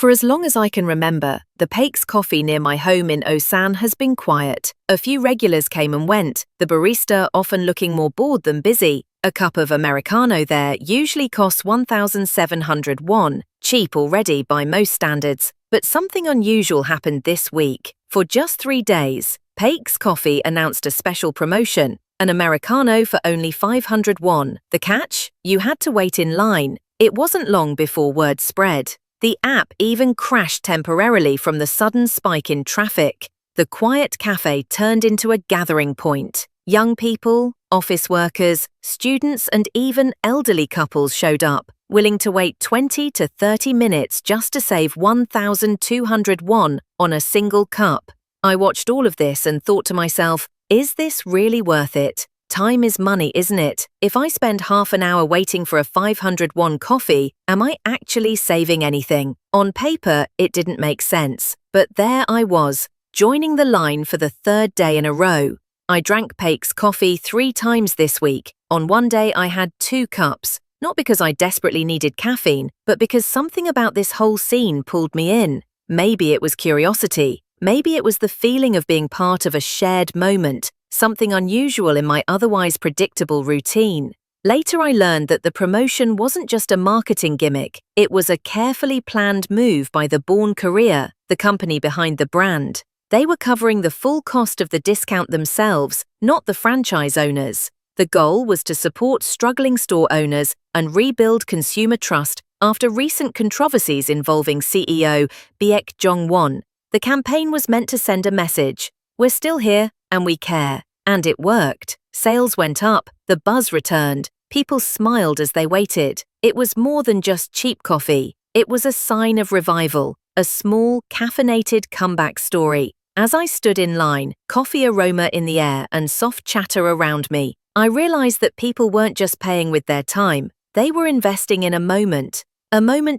For as long as I can remember, the Pake's coffee near my home in Osan has been quiet. A few regulars came and went, the barista often looking more bored than busy. A cup of Americano there usually costs 1,700 won, cheap already by most standards. But something unusual happened this week. For just 3 days, Pake's Coffee announced a special promotion, an Americano for only 500 won. The catch? You had to wait in line. It wasn't long before word spread. The app even crashed temporarily from the sudden spike in traffic. The quiet cafe turned into a gathering point. Young people, office workers, students, and even elderly couples showed up, willing to wait 20 to 30 minutes just to save 1,200 won on a single cup. I watched all of this and thought to myself, is this really worth it? Time is money, isn't it? If I spend half an hour waiting for a 500 won coffee, am I actually saving anything? On paper, it didn't make sense. But there I was, joining the line for the 3rd day in a row. I drank Pake's coffee 3 times this week. On one day I had 2 cups, not because I desperately needed caffeine, but because something about this whole scene pulled me in. Maybe it was curiosity. Maybe it was the feeling of being part of a shared moment, something unusual in my otherwise predictable routine. Later I learned that the promotion wasn't just a marketing gimmick, it was a carefully planned move by the Born Korea, the company behind the brand. They were covering the full cost of the discount themselves, not the franchise owners. The goal was to support struggling store owners and rebuild consumer trust after recent controversies involving CEO Baek Jong-won. The campaign was meant to send a message: we're still here and we care. And it worked. Sales went up, the buzz returned, people smiled as they waited. It was more than just cheap coffee. It was a sign of revival, a small, caffeinated comeback story. As I stood in line, coffee aroma in the air and soft chatter around me, I realized that people weren't just paying with their time, they were investing in a moment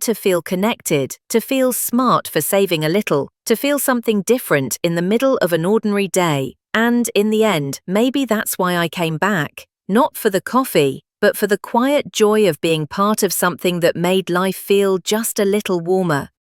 to feel connected, to feel smart for saving a little, to feel something different in the middle of an ordinary day. And in the end, maybe that's why I came back. Not for the coffee, but for the quiet joy of being part of something that made life feel just a little warmer.